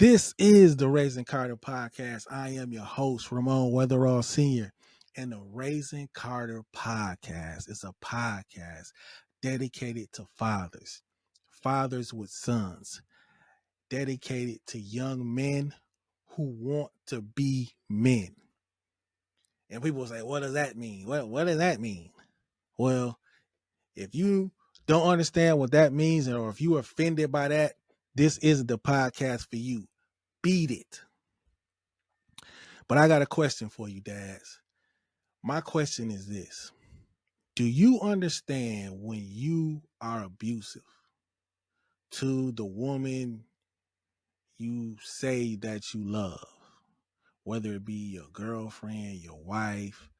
This is the Raising Carter podcast. I am your host, Ramon Weather Senior. And the Raising Carter podcast is a podcast dedicated to fathers, fathers with sons, dedicated to young men who want to be men. And people say, what does that mean? What does that mean? Well, if you don't understand what that means, or if you're offended by that, this is the podcast for you. Beat it. But I got a question for you, dads. My question is this. Do you understand when you are abusive to the woman you say that you love, whether it be your girlfriend, your wife,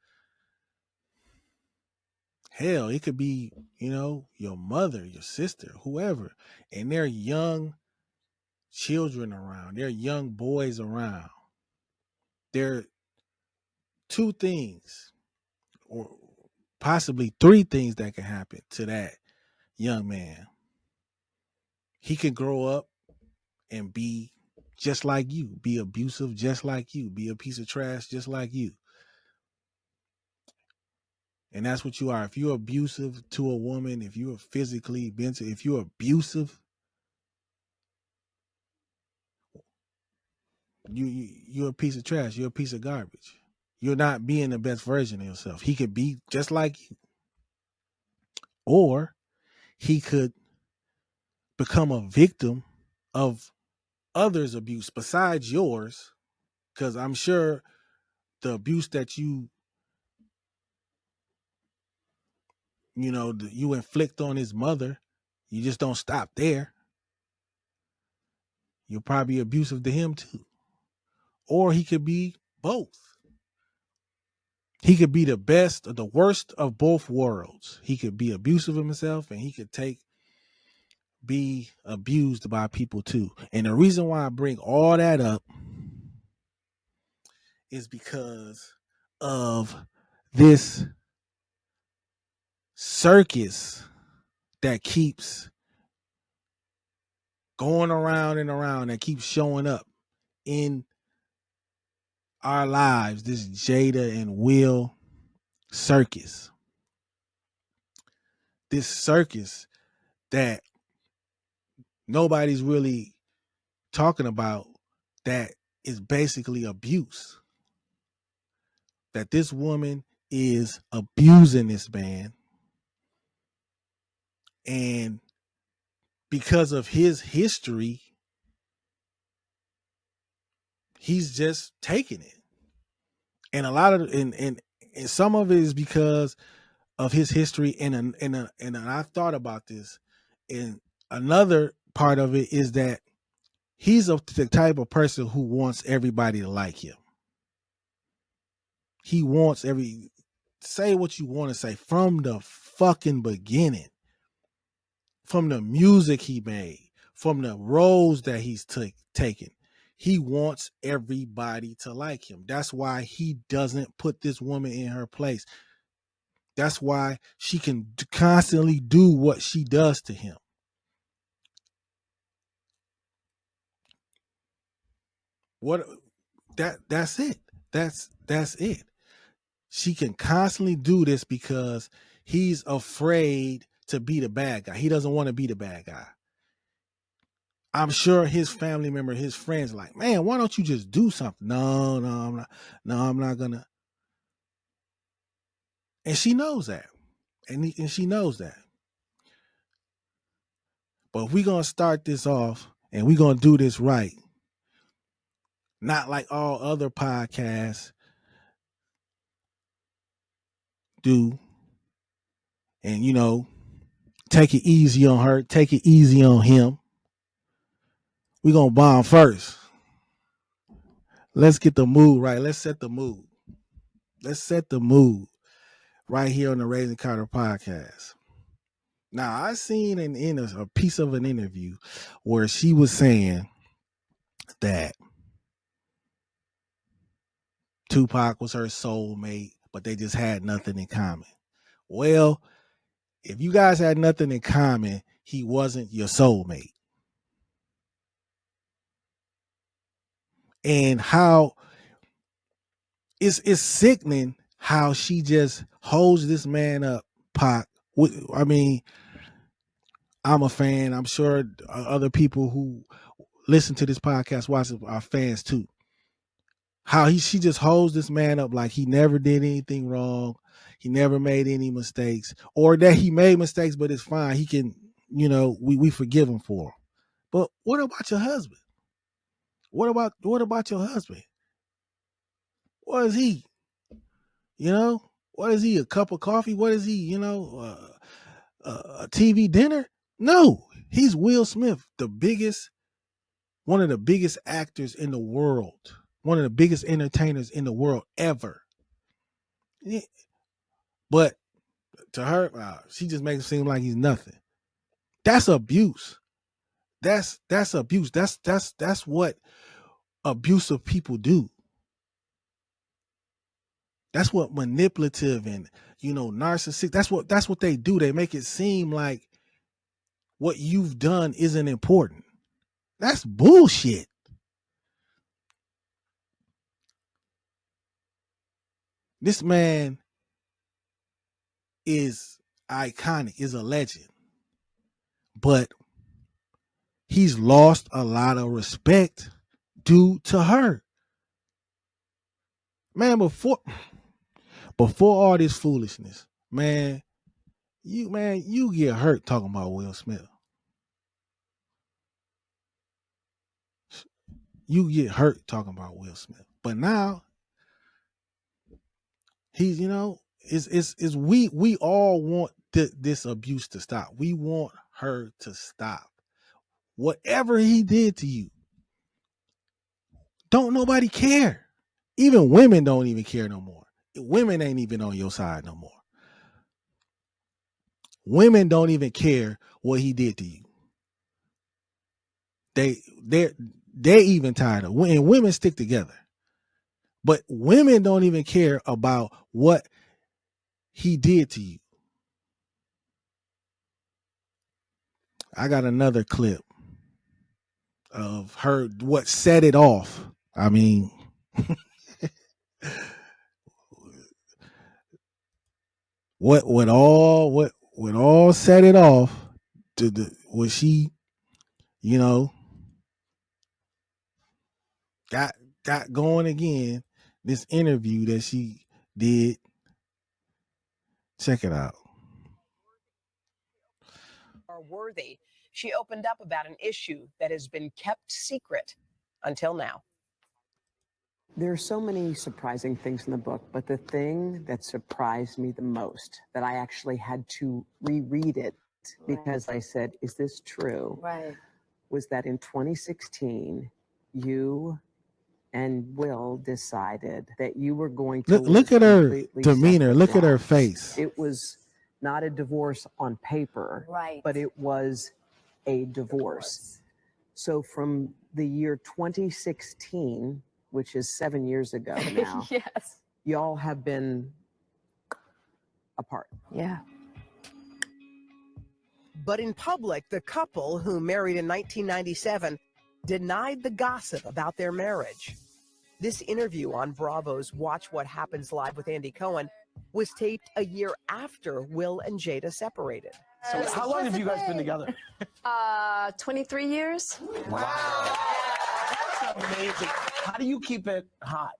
hell, it could be, your mother, your sister, whoever, and they're young children around, they're young boys around. There are two things, or possibly three things that can happen to that young man. He can grow up and be just like you, be abusive just like you, be a piece of trash just like you. And that's what you are. If you're abusive to a woman, if you're physically abusive, if you're abusive, you're a piece of trash. You're a piece of garbage. You're not being the best version of yourself. He could be just like you. Or he could become a victim of others' abuse besides yours. Because I'm sure the abuse that you inflict on his mother, you just don't stop there. You're probably abusive to him too. Or he could be both. He could be the best or the worst of both worlds. He could be abusive of himself, and he could be abused by people too. And the reason why I bring all that up is because of this circus that keeps going around and around, that keeps showing up in our lives, this Jada and Will circus. This circus that nobody's really talking about, that is basically abuse. That this woman is abusing this man, and because of his history, he's just taking it. And a lot of and some of it is because of his history, and I've thought about this. And another part of it is that he's the type of person who wants everybody to like him. He wants say what you want to say from the fucking beginning, from the music he made, from the roles that he's taken. He wants everybody to like him. That's why he doesn't put this woman in her place. That's why she can constantly do what she does to him. That's it. That's it. She can constantly do this because he's afraid to be the bad guy. He doesn't want to be the bad guy. I'm sure his family member, his friends, are like, man, why don't you just do something? No, I'm not. No, I'm not gonna. And she knows that, and she knows that. But if we're gonna start this off and we're gonna do this right, not like all other podcasts do, and take it easy on her, take it easy on him. We're gonna bomb first. Let's get the mood right. Let's set the mood. Let's set the mood right here on the Raising Carter podcast. Now, I seen a piece of an interview where she was saying that Tupac was her soulmate, but they just had nothing in common. Well, if you guys had nothing in common, he wasn't your soulmate. and how it's sickening how she just holds this man up, Pac. I mean, I'm a fan. I'm sure other people who listen to this podcast, watch it, are fans too. How she just holds this man up like he never did anything wrong. He never made any mistakes, or that he made mistakes, but it's fine. He can, we forgive him for them. But what about your husband? What about your husband? What is he? What is he? A cup of coffee? What is he? A TV dinner? No, he's Will Smith, one of the biggest actors in the world, one of the biggest entertainers in the world ever. Yeah. But to her, she just makes it seem like he's nothing. That's abuse. That's abuse. That's what abusive people do. That's what manipulative and narcissistic. That's what they do. They make it seem like what you've done isn't important. That's bullshit. This man is iconic, is a legend, but he's lost a lot of respect due to her. Man, before all this foolishness, man, you get hurt talking about Will Smith. You get hurt talking about Will Smith. But now he's, we all want this abuse to stop. We want her to stop. Whatever he did to you, don't nobody care. Even women don't even care no more. Women ain't even on your side no more. Women don't even care what he did to you. They're even tired of, and women stick together. But women don't even care about what he did to you. I got another clip of her, what set it off. I mean, what all set it off was she, got going again, this interview that she did. Check it out. Are worthy. She opened up about an issue that has been kept secret until now. There are so many surprising things in the book, but the thing that surprised me the most, that I actually had to reread it because I said, is this true? Right. Was that in 2016, you and Will decided that you were going to look at her demeanor. Look at her face. It was not a divorce on paper, right, but it was a divorce. So from the year 2016, which is 7 years ago now, yes, y'all have been apart. Yeah. But in public, the couple, who married in 1997, denied the gossip about their marriage. This interview on Bravo's Watch What Happens Live with Andy Cohen was taped a year after Will and Jada separated. So how long have you guys been together? 23 years. Wow. That's amazing. How do you keep it hot?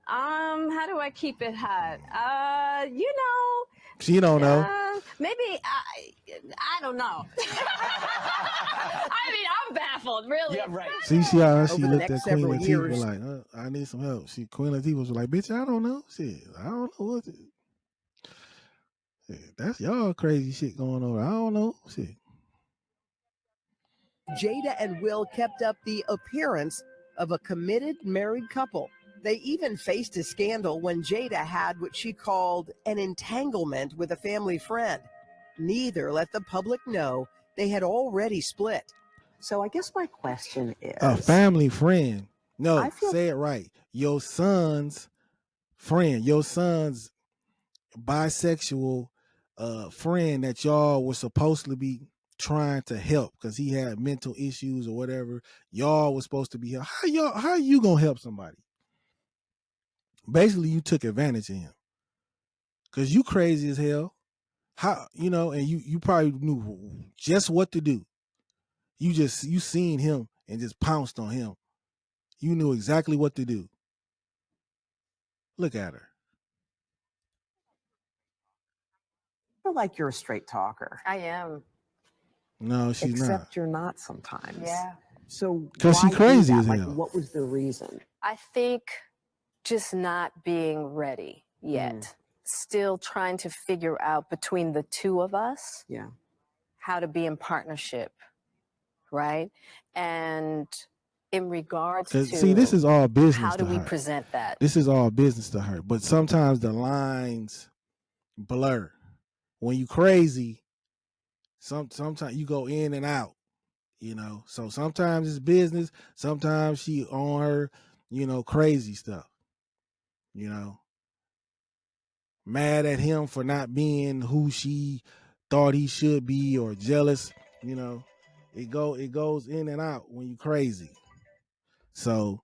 How do I keep it hot? She don't know. Maybe I don't know. I mean, I'm baffled, really. Yeah, right. See how she Over the looked next at Queen several Latifah years. like, I need some help. Queen Latifah was like, bitch, I don't know. Shit, I don't know what. That's y'all crazy shit going on. I don't know. Shit. Jada and Will kept up the appearance of a committed married couple. They even faced a scandal when Jada had what she called an entanglement with a family friend. Neither let the public know they had already split. So I guess my question is... A family friend. No, say it right. Your son's friend. Your son's bisexual friend that y'all were supposed to be trying to help because he had mental issues or whatever. Y'all was supposed to be help. How are you gonna help somebody? Basically, you took advantage of him because you crazy as hell. How and you probably knew just what to do. You seen him and just pounced on him. You knew exactly what to do. Look at her. I feel like you're a straight talker. I am. No, she's Except not. you're not sometimes. Yeah. So 'Cause she why do crazy that? as Like, hell. what was the reason? I think just not being ready yet. Still trying to figure out between the two of us Yeah. how to be in partnership, right? And in regards to See, this is all business how do to we her. present that? This is all business to her. But sometimes the lines blur. When you crazy, sometimes you go in and out. So sometimes it's business, sometimes she on her crazy stuff, mad at him for not being who she thought he should be, or jealous. It goes in and out when you crazy. So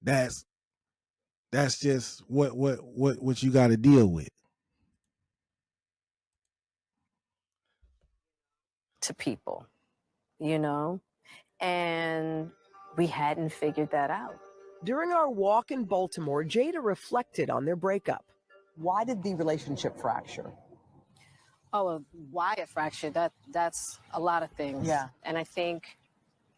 that's just what you got to deal with. To people, and we hadn't figured that out. During our walk in Baltimore, Jada reflected on their breakup. Why did the relationship fracture? Oh, why a fracture? That's a lot of things. Yeah. And I think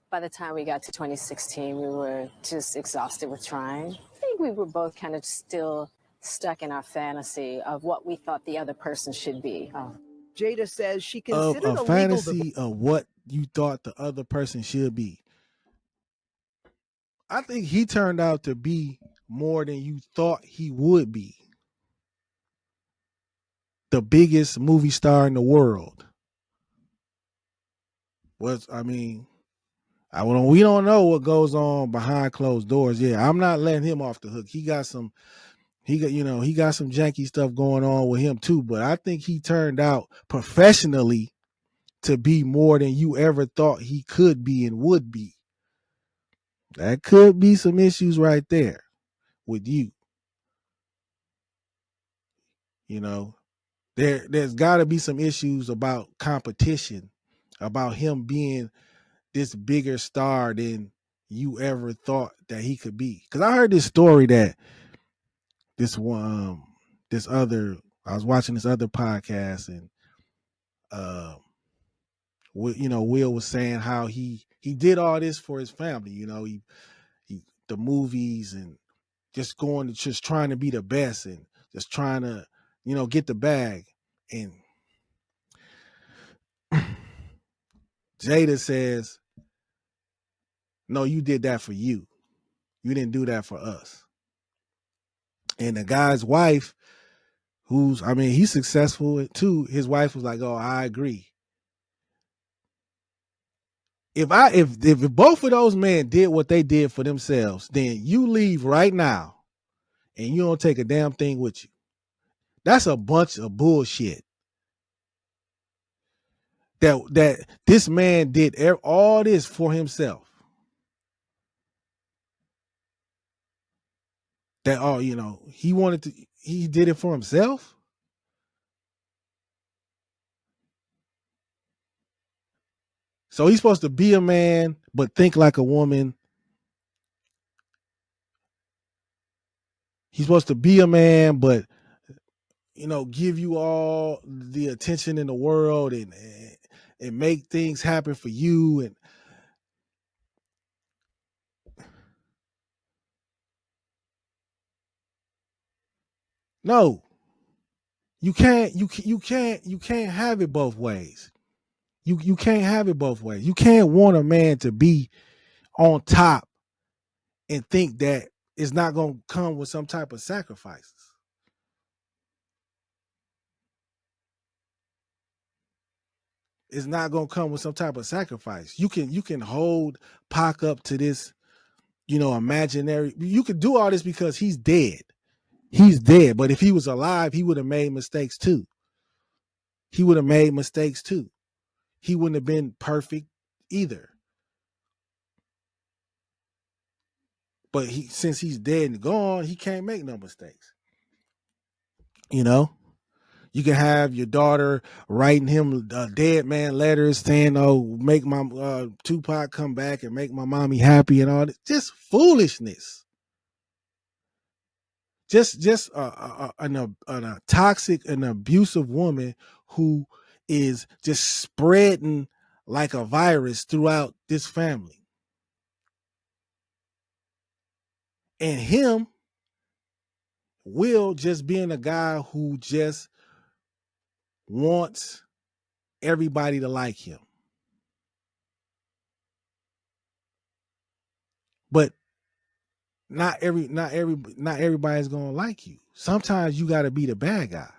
by the time we got to 2016, we were just exhausted with trying. I think we were both kind of still stuck in our fantasy of what we thought the other person should be. Oh. Jada says she Of considered a a legal fantasy of what you thought the other person should be. I think he turned out to be more than you thought he would be. The biggest movie star in the world. We don't know what goes on behind closed doors. Yeah, I'm not letting him off the hook. He got some janky stuff going on with him too, but I think he turned out professionally to be more than you ever thought he could be and would be. That could be some issues right there with you. There's got to be some issues about competition, about him being this bigger star than you ever thought that he could be. Because I heard this story that I was watching this other podcast, and Will was saying how he did all this for his family. He the movies and just trying to be the best and just trying to get the bag. And Jada says, no, you did that for you. You didn't do that for us. And the guy's wife, he's successful too. His wife was like, oh, I agree. If both of those men did what they did for themselves, then you leave right now and you don't take a damn thing with you. That's a bunch of bullshit. That this man did all this for himself. That he did it for himself. So he's supposed to be a man, but think like a woman. He's supposed to be a man, but give you all the attention in the world and make things happen for you. And no, you can't have it both ways. You can't have it both ways. You can't want a man to be on top and think that it's not going to come with some type of sacrifices. It's not going to come with some type of sacrifice. You can hold Pac up to this, imaginary. You can do all this because he's dead. He's dead. But if he was alive, he would have made mistakes too. he wouldn't have been perfect either. But since he's dead and gone, he can't make no mistakes. You know, you can have your daughter writing him dead man letters saying, "Oh, make my Tupac come back and make my mommy happy," and all this. Just foolishness. Just a toxic and abusive woman who is just spreading like a virus throughout this family. And him, Will, just being a guy who just wants everybody to like him. But not everybody's gonna like you. Sometimes you gotta be the bad guy.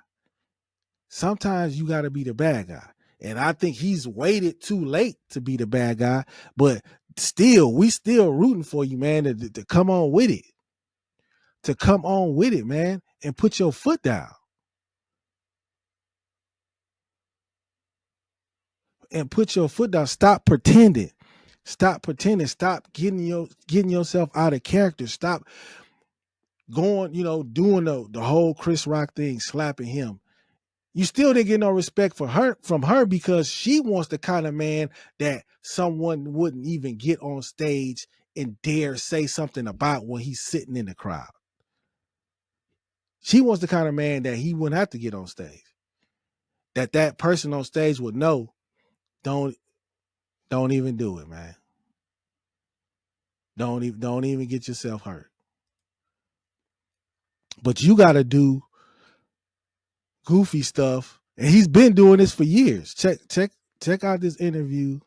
Sometimes you gotta be the bad guy. And I think he's waited too late to be the bad guy, but still, we still rooting for you, man, to come on with it. To come on with it, man, and put your foot down. And put your foot down. Stop pretending. Stop pretending. Stop getting yourself out of character. Stop going, doing the whole Chris Rock thing, slapping him. You still didn't get no respect from her because she wants the kind of man that someone wouldn't even get on stage and dare say something about when he's sitting in the crowd. She wants the kind of man that he wouldn't have to get on stage. That person on stage would know, don't even do it, man. Don't even get yourself hurt. But you got to do goofy stuff, and he's been doing this for years. Check out this interview,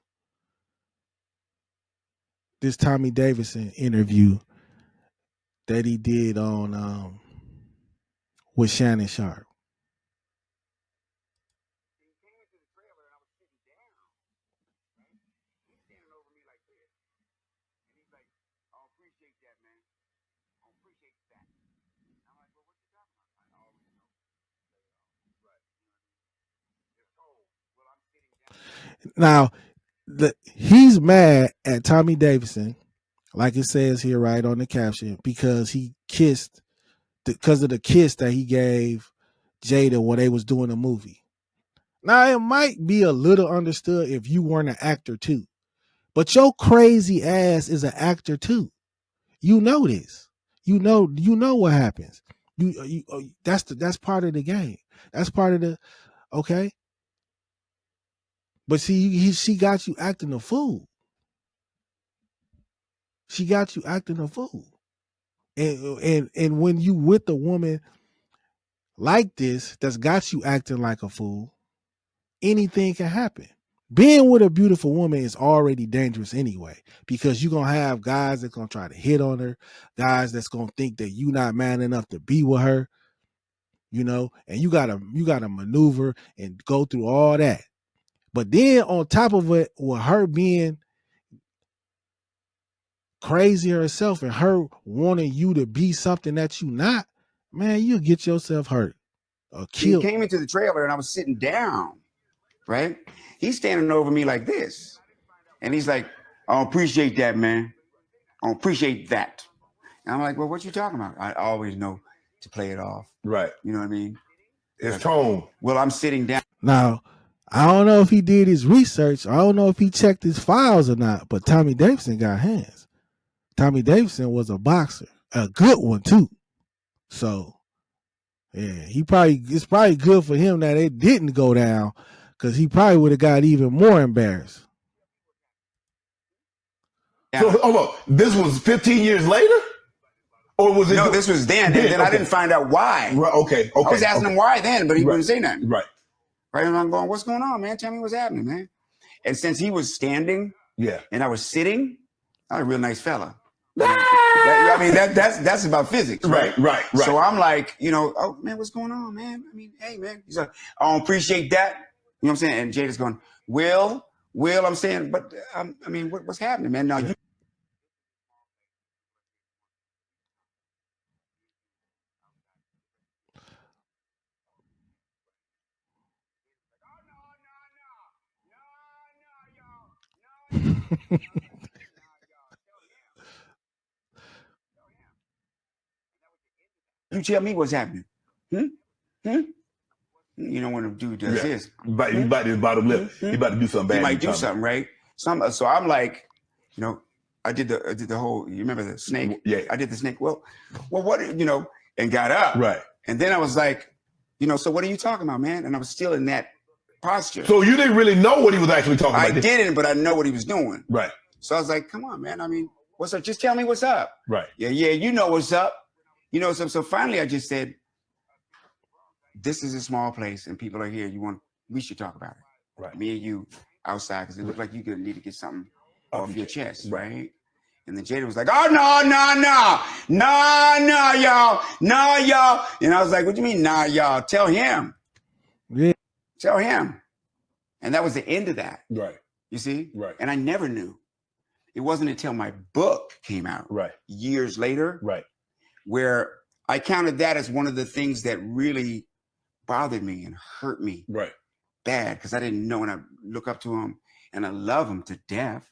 this Tommy Davidson interview that he did on with Shannon Sharp. Now, he's mad at Tommy Davidson, like it says here right on the caption, because of the kiss that he gave Jada when they was doing a movie. Now, it might be a little understood if you weren't an actor too, but your crazy ass is an actor too. You know this. You know what happens. That's part of the game. That's part of the okay. But see, she got you acting a fool. She got you acting a fool. And when you with a woman like this that's got you acting like a fool, anything can happen. Being with a beautiful woman is already dangerous anyway, because you're going to have guys that's going to try to hit on her, guys that's going to think that you not man enough to be with her, and you got to maneuver and go through all that. But then on top of it, with her being crazy herself and her wanting you to be something that you not, man, you'll get yourself hurt or killed. He came into the trailer and I was sitting down, right? He's standing over me like this. And he's like, I don't appreciate that, man. I don't appreciate that. And I'm like, well, what you talking about? I always know to play it off. Right. You know what I mean? It's tone. Well, I'm sitting down. Now, I don't know if he did his research. I don't know if he checked his files or not, but Tommy Davidson got hands. Tommy Davidson was a boxer, a good one too. So, yeah, it's probably good for him that it didn't go down, because he probably would have got even more embarrassed. So, hold on. This was 15 years later? Or was it? No, this was then. Then I didn't find out why. Right, okay. I was asking him why then, but he wouldn't say nothing. Right. Right, and I'm going, what's going on, man? Tell me what's happening, man. And since he was standing, and I was sitting, I was a real nice fella. I mean, that's about physics, right? Right. So I'm like, oh man, what's going on, man? I mean, hey, man. He's like, I don't appreciate that. You know what I'm saying? And Jada's going, Will, I'm saying, but I mean, what's happening, man? Now you. You tell me what's happening. Hmm? You know when a dude does this. He bite his bottom lip. He about to do something bad. He might do something, right? So I'm like, you know, I did the whole. You remember the snake? Yeah. I did the snake. Well, what? You know, and got up. Right. And then I was like, you know, so what are you talking about, man? And I was still in that posture. So you didn't really know what he was actually talking about. I didn't, but I know what he was doing. Right. So I was like, come on, man. I mean, what's up? Just tell me what's up. Right. Yeah, you know what's up. You know, so finally I just said, this is a small place and people are here. We should talk about it. Right. Me and you outside, because it looked like you're gonna need to get something off your chest, right? And then Jada was like, oh, no, y'all. And I was like, what do you mean, nah, y'all? Tell him. Yeah. Tell him. And that was the end of that. Right. You see? Right. And I never knew. It wasn't until my book came out years later, where I counted that as one of the things that really bothered me and hurt me bad, because I didn't know, and I look up to him and I love him to death.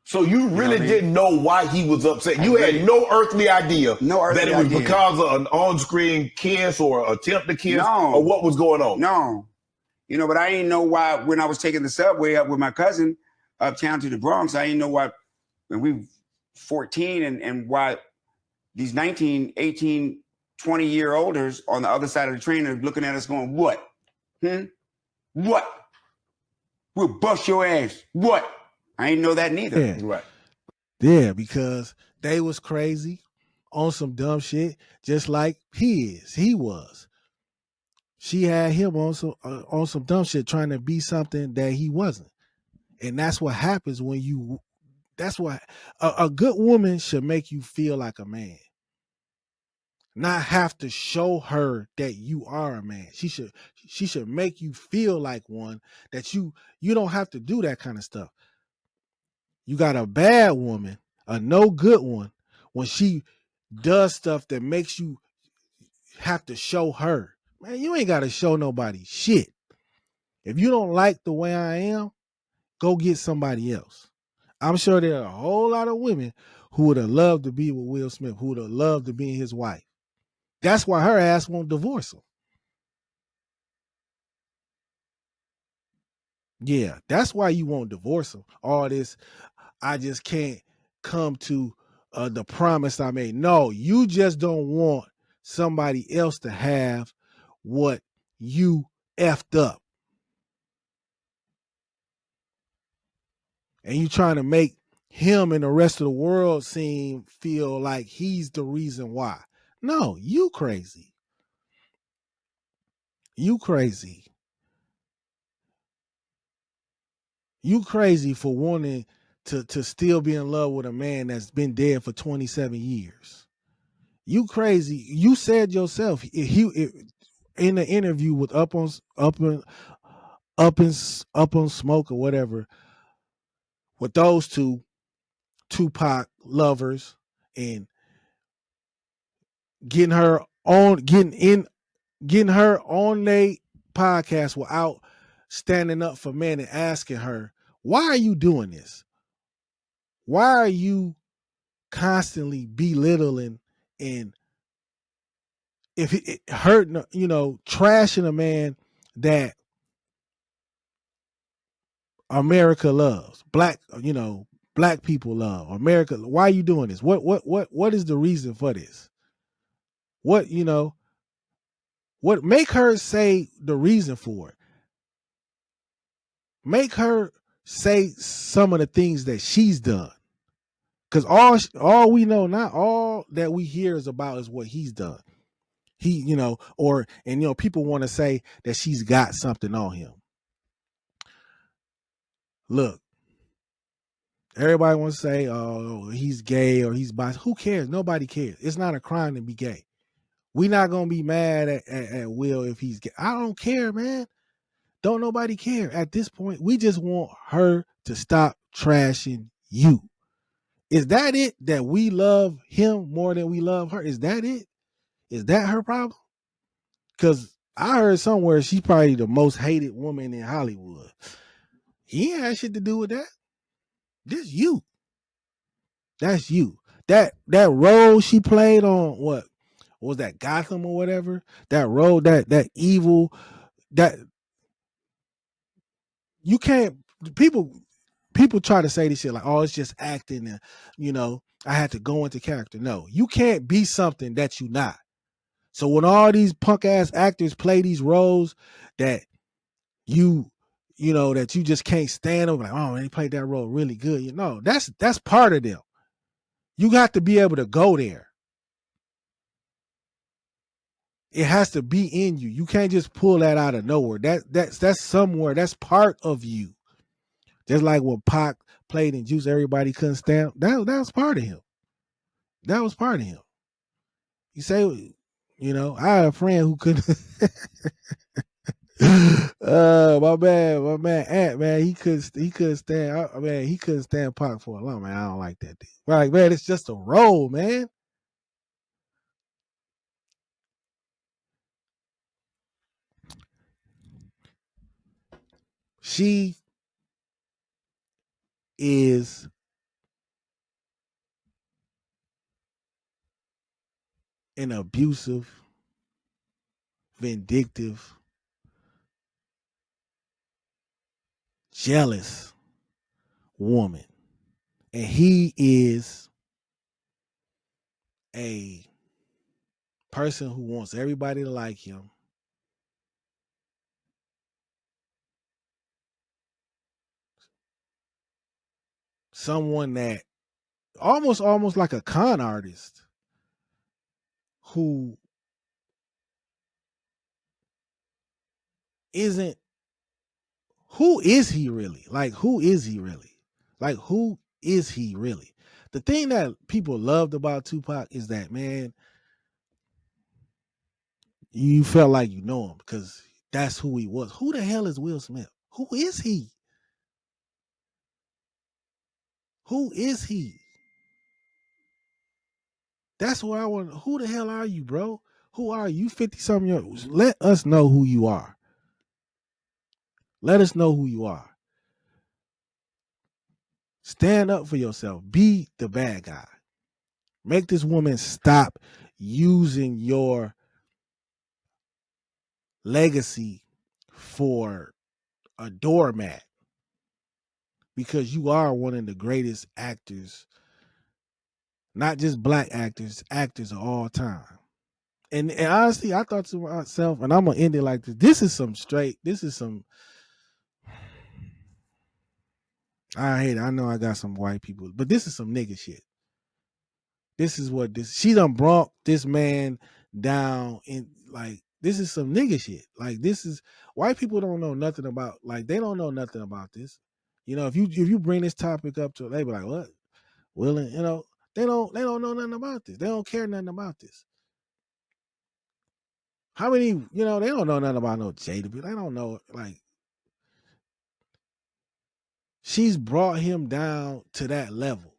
So you really didn't know why he was upset. You had no earthly idea that it was because of an on-screen kiss or attempt to kiss or what was going on. No. You know, but I didn't know why when I was taking the subway up with my cousin uptown to the Bronx, I didn't know why when we were 14 and why these 19, 18, 20-year-olders on the other side of the train are looking at us going, what? What? We'll bust your ass. What? I ain't know that neither. Yeah. Right. Yeah, because they was crazy on some dumb shit, just like he was. She had him on some dumb shit, trying to be something that he wasn't. And that's what happens when that's what a good woman should make you feel like a man. Not have to show her that you are a man. She should make you feel like one, that you don't have to do that kind of stuff. You got a bad woman, a no good one, when she does stuff that makes you have to show her. Man, you ain't got to show nobody shit. If you don't like the way I am, go get somebody else. I'm sure there are a whole lot of women who would have loved to be with Will Smith, who would have loved to be his wife. That's why her ass won't divorce him. Yeah, that's why you won't divorce him. All this, I just can't come to the promise I made. No, you just don't want somebody else to have what you effed up. And you trying to make him and the rest of the world feel like he's the reason why. No, you crazy. You crazy. You crazy for wanting to still be in love with a man that's been dead for 27 years. You crazy. You said yourself, in the interview with Up on Smoke or whatever, with those two Tupac lovers and getting her on their podcast without standing up for men and asking her, why are you doing this? Why are you constantly belittling and if it hurting, trashing a man that America loves, black people love America? Why are you doing this? What is the reason for this? What make her say the reason for it? Make her say some of the things that she's done. Because all we know, not all that we hear is about is what he's done. People want to say that she's got something on him. Look, everybody wants to say, oh, he's gay or he's bi. Who cares? Nobody cares. It's not a crime to be gay. We're not going to be mad at Will if he's gay. I don't care, man. Don't nobody care. At this point, we just want her to stop trashing you. Is that it? That we love him more than we love her? Is that it? Is that her problem? Because I heard somewhere she's probably the most hated woman in Hollywood. He ain't had shit to do with that. This you. That's you. That role she played on what was that, Gotham or whatever? That role, that evil, that you can't people try to say this shit like, oh, it's just acting and I had to go into character. No, you can't be something that you not. So when all these punk ass actors play these roles that that you just can't stand them, like, oh, they played that role really good. That's part of them. You got to be able to go there. It has to be in you. You can't just pull that out of nowhere. That's somewhere. That's part of you. Just like when Pac played in Juice, everybody couldn't stand. That was part of him. That was part of him. You say, I had a friend who couldn't. My man, Ant, man, he couldn't stand. Man, he couldn't stand Pac for a long. Man, I don't like that dude. Like, man, it's just a role, man. She is an abusive, vindictive, jealous woman. And he is a person who wants everybody to like him. Someone that almost like a con artist who isn't. Who is he really? Like, who is he really? Like, who is he really? The thing that people loved about Tupac is that, man, you felt like you know him because that's who he was. Who the hell is Will Smith? Who is he? Who is he? That's what I want. Who the hell are you, bro? Who are you? 50-something years old. Let us know who you are. Let us know who you are. Stand up for yourself. Be the bad guy. Make this woman stop using your legacy for a doormat, because you are one of the greatest actors, not just black actors of all time. And honestly, I thought to myself, and I'm gonna end it like this. This is some I hate it. I know I got some white people, but this is some nigga shit. This is what she done brought this man down in, like, this is some nigga shit. Like, this is, white people don't know nothing about, like, they don't know nothing about this. If you bring this topic up to, they be like, what? Willing, they don't know nothing about this. They don't care nothing about this. How many, they don't know nothing about no Jada. They don't know, like, she's brought him down to that level.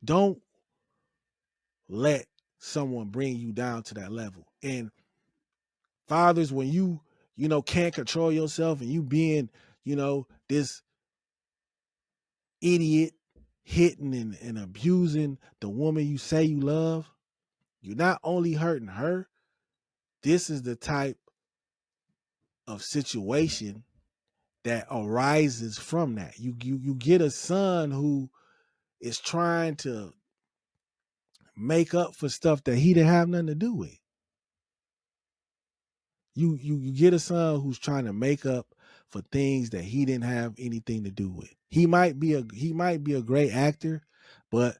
Don't let someone bring you down to that level. And fathers, when you can't control yourself and you being, this idiot hitting and abusing the woman you say you love, you're not only hurting her, this is the type of situation that arises from that. You get a son who is trying to make up for stuff that he didn't have nothing to do with. You get a son who's trying to make up for things that he didn't have anything to do with. He might be a great actor, but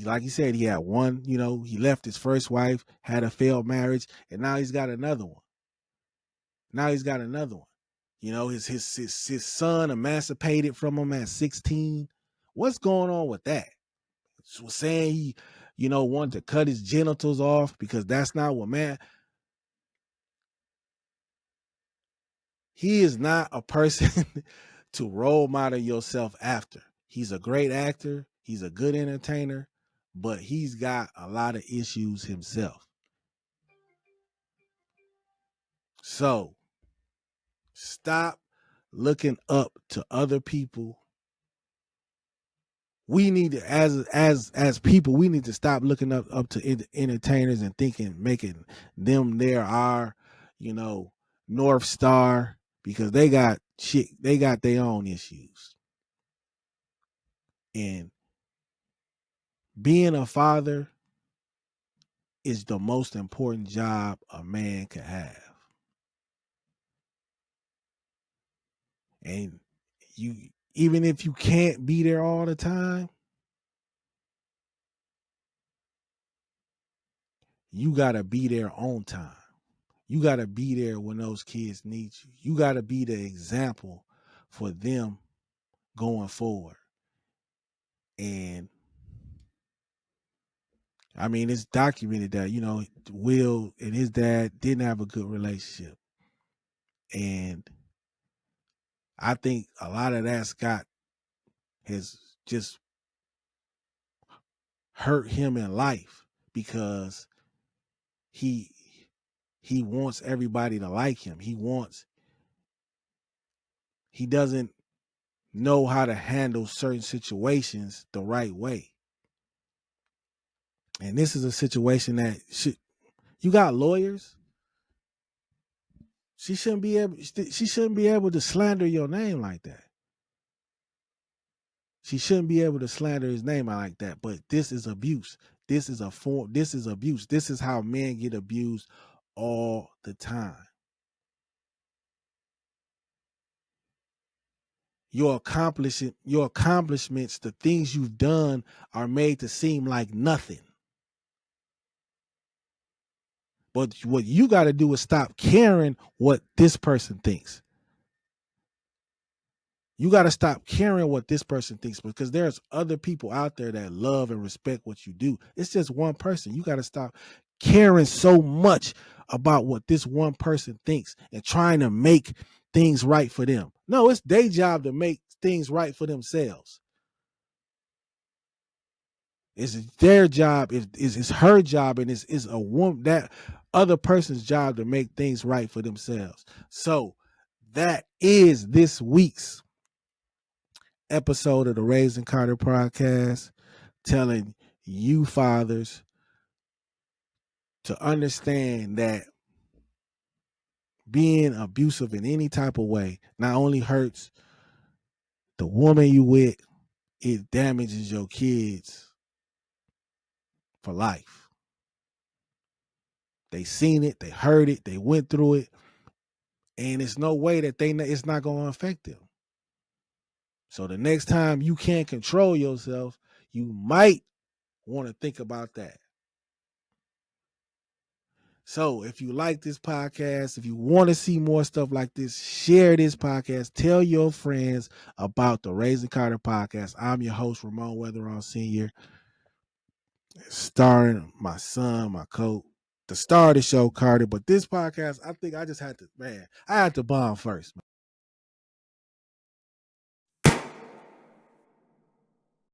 like he said, he had one, he left his first wife, had a failed marriage, and now he's got another one. His son emancipated from him at 16. What's going on with that? So saying he, wanted to cut his genitals off because that's not what man. He is not a person to role model yourself after. He's a great actor. He's a good entertainer, but he's got a lot of issues himself. So stop looking up to other people. We need to, as people, we need to stop looking up to entertainers and making them our, North Star, because they got their own issues. And being a father is the most important job a man can have. And even if you can't be there all the time, you gotta be there on time. You gotta be there when those kids need you. You gotta be the example for them going forward. And I mean, it's documented that, Will and his dad didn't have a good relationship. And I think a lot of that has just hurt him in life, because he wants everybody to like him. He doesn't know how to handle certain situations the right way. And this is a situation that you got lawyers. She shouldn't be able to slander your name like that. She shouldn't be able to slander his name like that. But this is abuse. This is abuse. This is how men get abused all the time. Your accomplishments, the things you've done, are made to seem like nothing. But what you got to do is stop caring what this person thinks. You got to stop caring what this person thinks, because there's other people out there that love and respect what you do. It's just one person. You got to stop caring so much about what this one person thinks and trying to make things right for them. No, it's their job to make things right for themselves. It's their job. It's her job, and it's a woman, that other person's job, to make things right for themselves. So that is this week's episode of the Raising Carter podcast, telling you fathers to understand that being abusive in any type of way not only hurts the woman you with, it damages your kids for life. They seen it, they heard it, they went through it, and it's no way that it's not going to affect them. So the next time you can't control yourself, you might want to think about that. So if you like this podcast, if you want to see more stuff like this, share this podcast. Tell your friends about the Raising Carter podcast. I'm your host, Ramon Weather Senior, starring my son, my coach, the star of the show, Carter. But this podcast, I think I had to bomb first, man.